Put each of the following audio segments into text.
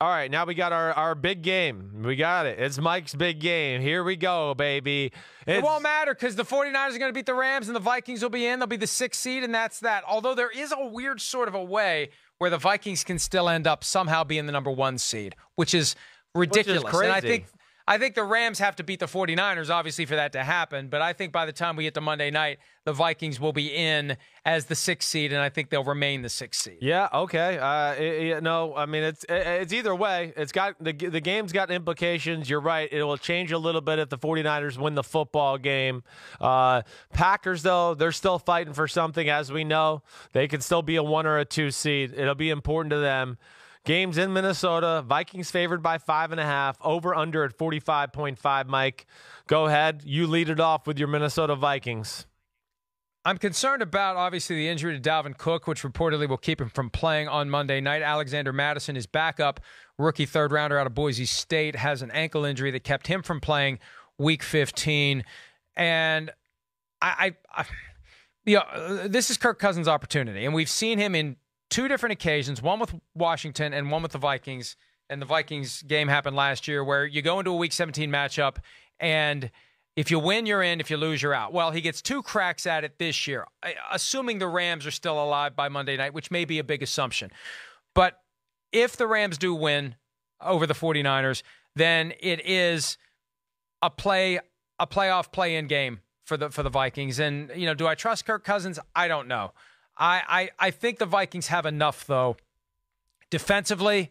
All right, now we got our big game. We got it. It's Mike's big game. Here we go, baby. It won't matter because the 49ers are going to beat the Rams and the Vikings will be in. They'll be the 6th seed, and that's that. Although there is a weird sort of a way where the Vikings can still end up somehow being the number 1 seed, which is ridiculous. Which is crazy. And I think the Rams have to beat the 49ers, obviously, for that to happen. But I think by the time we get to Monday night, the Vikings will be in as the 6th seed, and I think they'll remain the 6th seed. Yeah, okay. No, I mean, it's either way. It's got the game's got implications. You're right. It will change a little bit if the 49ers win the football game. Packers, though, they're still fighting for something, as we know. They could still be a 1 or a 2 seed. It'll be important to them. Games in Minnesota. Vikings favored by 5.5. Over under at 45.5. Mike, go ahead. You lead it off with your Minnesota Vikings. I'm concerned about, obviously, the injury to Dalvin Cook, which reportedly will keep him from playing on Monday night. Alexander Mattison, his backup, rookie third-rounder out of Boise State, has an ankle injury that kept him from playing Week 15. And this is Kirk Cousins' opportunity, and we've seen him in 2 different occasions, one with Washington and one with the Vikings. And the Vikings game happened last year where you go into a Week 17 matchup, and if you win, you're in. If you lose, you're out. Well, he gets 2 cracks at it this year, assuming the Rams are still alive by Monday night, which may be a big assumption. But if the Rams do win over the 49ers, then it is a playoff play-in game for the Vikings. And, do I trust Kirk Cousins? I don't know. I think the Vikings have enough, though, defensively,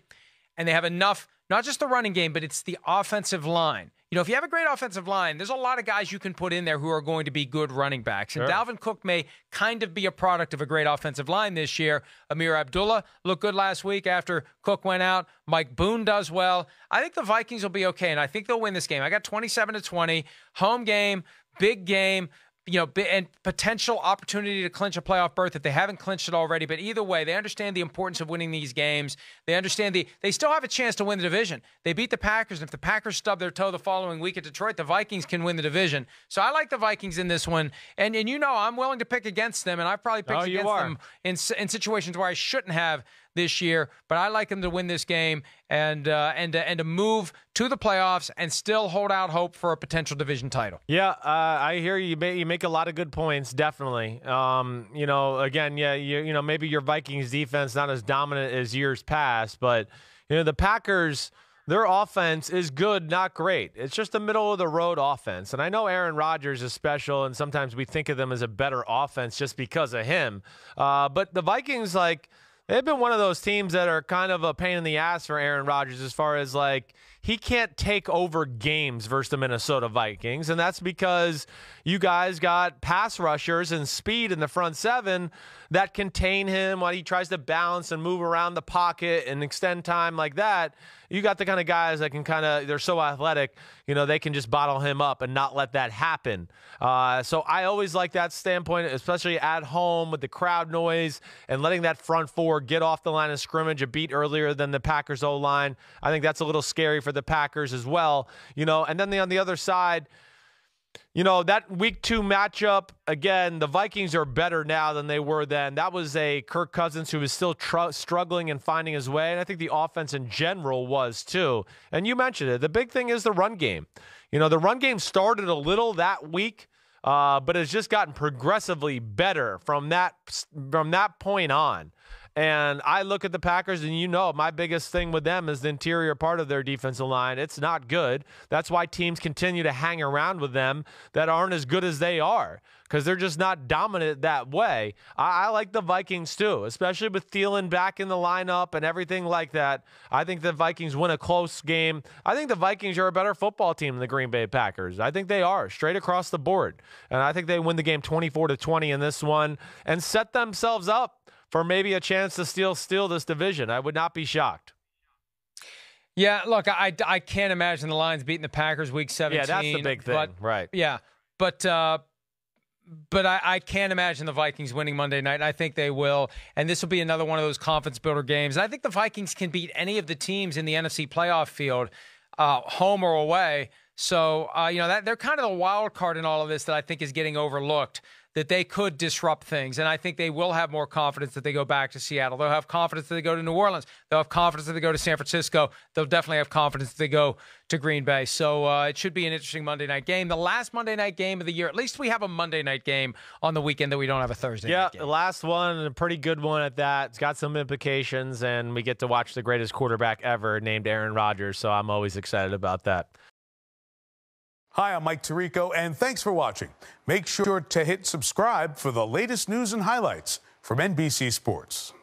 and they have enough, not just the running game, but it's the offensive line. If you have a great offensive line, there's a lot of guys you can put in there who are going to be good running backs. And sure. Dalvin Cook may kind of be a product of a great offensive line this year. Amir Abdullah looked good last week after Cook went out. Mike Boone does well. I think the Vikings will be okay, and I think they'll win this game. I got 27-20, home game, big game. And potential opportunity to clinch a playoff berth if they haven't clinched it already. But either way, they understand the importance of winning these games. They understand they still have a chance to win the division. They beat the Packers, and if the Packers stub their toe the following week at Detroit, the Vikings can win the division. So I like the Vikings in this one. And I'm willing to pick against them, and I've probably picked against them in situations where I shouldn't have this year, but I like them to win this game and to move to the playoffs and still hold out hope for a potential division title. Yeah, I hear you. You make a lot of good points, definitely. Again, maybe your Vikings defense not as dominant as years past, but the Packers, their offense is good, not great. It's just a middle-of-the-road offense. And I know Aaron Rodgers is special, and sometimes we think of them as a better offense just because of him. But the Vikings, they've been one of those teams that are kind of a pain in the ass for Aaron Rodgers as far as, he can't take over games versus the Minnesota Vikings, and that's because you guys got pass rushers and speed in the front 7 that contain him while he tries to bounce and move around the pocket and extend time like that. You got the kind of guys that can they're so athletic, they can just bottle him up and not let that happen. So I always like that standpoint, especially at home with the crowd noise and letting that front 4 get off the line of scrimmage a beat earlier than the Packers O-line. I think that's a little scary for the Packers as well. And then on the other side, that Week 2 matchup, again, the Vikings are better now than they were then. That was a Kirk Cousins who was still struggling and finding his way, and I think the offense in general was too. And you mentioned it. The big thing is the run game. The run game started a little that week, but it's just gotten progressively better from that point on. And I look at the Packers, and my biggest thing with them is the interior part of their defensive line. It's not good. That's why teams continue to hang around with them that aren't as good as they are, because they're just not dominant that way. I like the Vikings too, especially with Thielen back in the lineup and everything like that. I think the Vikings win a close game. I think the Vikings are a better football team than the Green Bay Packers. I think they are, straight across the board. And I think they win the game 24-20 in this one and set themselves up for maybe a chance to steal this division. I would not be shocked. Yeah, look, I can't imagine the Lions beating the Packers Week 17. Yeah, that's the big thing, right? Yeah, but I can't imagine the Vikings winning Monday night. I think they will, and this will be another one of those confidence builder games. And I think the Vikings can beat any of the teams in the NFC playoff field, home or away. So, that they're kind of the wild card in all of this that I think is getting overlooked. that they could disrupt things. And I think they will have more confidence that they go back to Seattle. They'll have confidence that they go to New Orleans. They'll have confidence that they go to San Francisco. They'll definitely have confidence that they go to Green Bay. So it should be an interesting Monday night game. The last Monday night game of the year. At least we have a Monday night game on the weekend that we don't have a Thursday night game. Yeah, the last one, a pretty good one at that. It's got some implications, and we get to watch the greatest quarterback ever named Aaron Rodgers, so I'm always excited about that. Hi, I'm Mike Tirico, and thanks for watching. Make sure to hit subscribe for the latest news and highlights from NBC Sports.